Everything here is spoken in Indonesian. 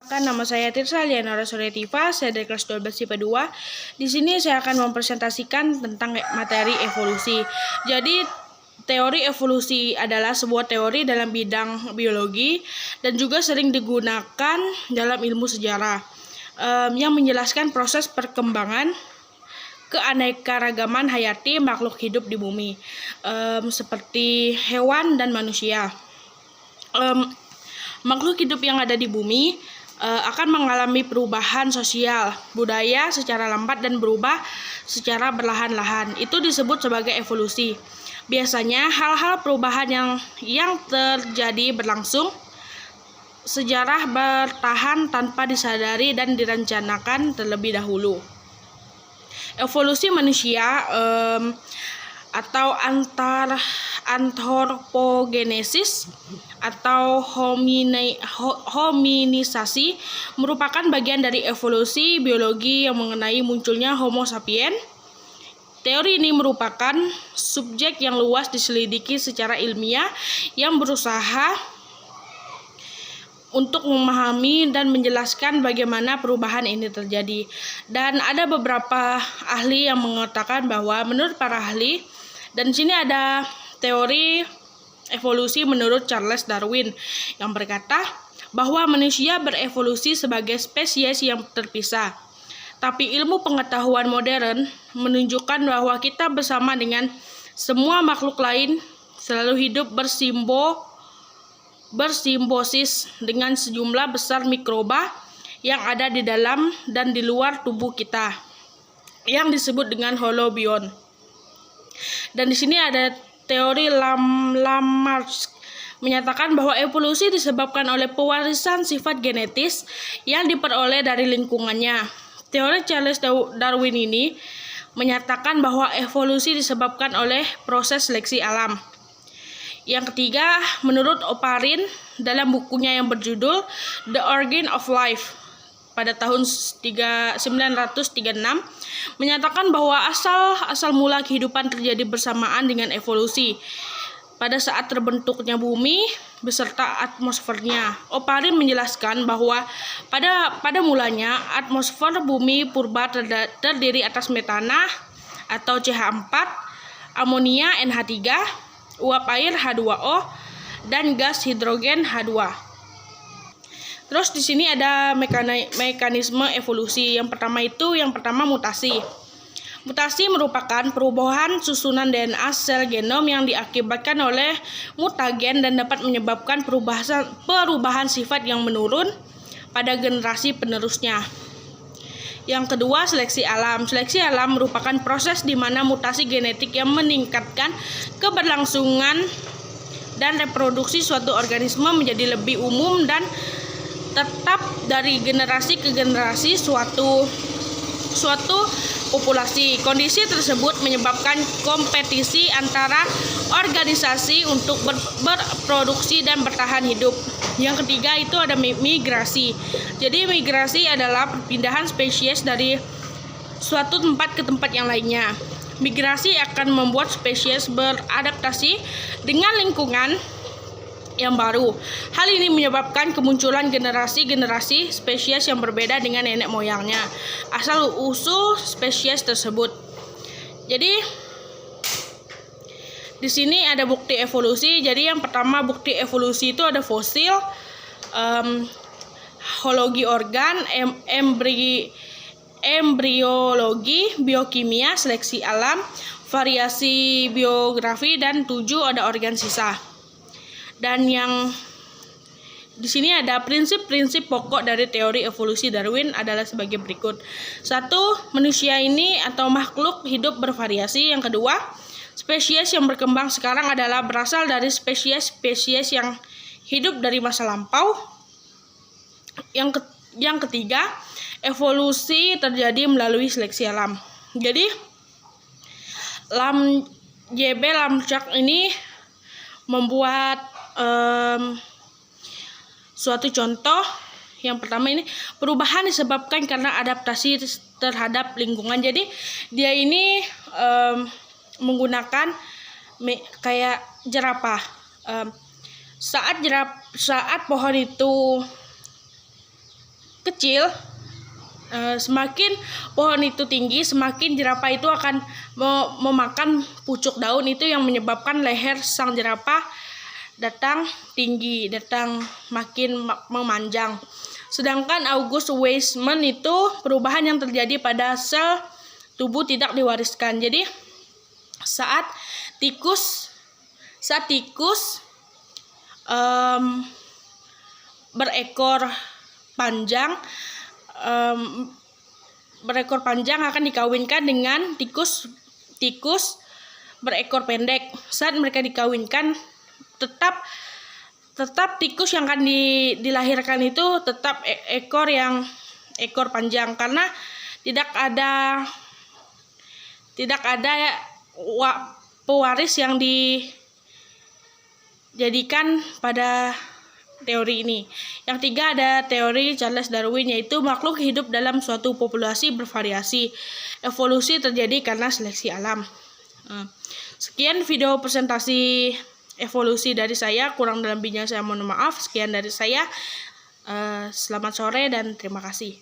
Nama saya Tirsa Lianora Soretiva, saya dari kelas 12 IPA 2. Di sini saya akan mempresentasikan tentang materi evolusi. Jadi, teori evolusi adalah sebuah teori dalam bidang biologi dan juga sering digunakan dalam ilmu sejarah yang menjelaskan proses perkembangan keanekaragaman hayati makhluk hidup di bumi, seperti hewan dan manusia. Makhluk hidup yang ada di bumi akan mengalami perubahan sosial, budaya secara lambat dan berubah secara berlahan-lahan. Itu disebut sebagai evolusi. Biasanya hal-hal perubahan yang terjadi berlangsung sejarah bertahan tanpa disadari dan direncanakan terlebih dahulu. Evolusi manusia atau antropogenesis atau hominisasi merupakan bagian dari evolusi biologi yang mengenai munculnya Homo sapiens. Teori ini merupakan subjek yang luas diselidiki secara ilmiah yang berusaha untuk memahami dan menjelaskan bagaimana perubahan ini terjadi. Dan ada beberapa ahli yang mengatakan bahwa menurut para ahli, dan sini ada teori evolusi menurut Charles Darwin yang berkata bahwa manusia berevolusi sebagai spesies yang terpisah. Tapi ilmu pengetahuan modern menunjukkan bahwa kita bersama dengan semua makhluk lain selalu hidup bersimbiosis dengan sejumlah besar mikroba yang ada di dalam dan di luar tubuh kita, yang disebut dengan holobiont. Dan di sini ada teori Lamarck menyatakan bahwa evolusi disebabkan oleh pewarisan sifat genetis yang diperoleh dari lingkungannya. Teori Charles Darwin ini menyatakan bahwa evolusi disebabkan oleh proses seleksi alam. Yang ketiga, menurut Oparin dalam bukunya yang berjudul The Origin of Life pada tahun 1936 menyatakan bahwa asal mula kehidupan terjadi bersamaan dengan evolusi pada saat terbentuknya bumi beserta atmosfernya. Oparin menjelaskan bahwa pada mulanya atmosfer bumi purba terdiri atas metana atau CH4, amonia NH3, uap air H2O, dan gas hidrogen H2. Terus di sini ada mekanisme evolusi. Yang pertama mutasi. Mutasi merupakan perubahan susunan DNA sel genom yang diakibatkan oleh mutagen dan dapat menyebabkan perubahan sifat yang menurun pada generasi penerusnya. Yang kedua, seleksi alam. Seleksi alam merupakan proses di mana mutasi genetik yang meningkatkan keberlangsungan dan reproduksi suatu organisme menjadi lebih umum dan tetap dari generasi ke generasi suatu populasi. Kondisi tersebut menyebabkan kompetisi antara organisasi untuk berproduksi dan bertahan hidup. Yang ketiga itu ada migrasi. Jadi migrasi adalah perpindahan spesies dari suatu tempat ke tempat yang lainnya. Migrasi akan membuat spesies beradaptasi dengan lingkungan yang baru. Hal ini menyebabkan kemunculan generasi-generasi spesies yang berbeda dengan nenek moyangnya, asal-usul spesies tersebut. Jadi di sini ada bukti evolusi. Jadi yang pertama bukti evolusi itu ada fosil, hologi organ, embriologi, biokimia, seleksi alam, variasi biografi, dan 7 ada organ sisa. Dan yang di sini ada prinsip-prinsip pokok dari teori evolusi Darwin adalah sebagai berikut. 1. Manusia ini atau makhluk hidup bervariasi. Yang kedua, spesies yang berkembang sekarang adalah berasal dari spesies yang hidup dari masa lampau. Yang ketiga, evolusi terjadi melalui seleksi alam. Jadi Lamarck ini membuat suatu contoh. Yang pertama ini perubahan disebabkan karena adaptasi terhadap lingkungan. Jadi dia ini menggunakan kayak jerapah. Saat pohon itu kecil, semakin pohon itu tinggi, semakin jerapah itu akan memakan pucuk daun, itu yang menyebabkan leher sang jerapah datang tinggi, datang makin memanjang. Sedangkan August Weismann itu perubahan yang terjadi pada sel tubuh tidak diwariskan. Jadi saat tikus berekor panjang akan dikawinkan dengan tikus berekor pendek. Saat mereka dikawinkan, tetap tikus yang akan dilahirkan itu tetap ekor panjang, karena tidak ada pewaris yang dijadikan pada teori ini. Yang tiga ada teori Charles Darwin, yaitu makhluk hidup dalam suatu populasi bervariasi. Evolusi terjadi karena seleksi alam. Sekian video presentasi evolusi dari saya, kurang dan lebihnya saya mohon maaf. Sekian dari saya. Selamat sore dan terima kasih.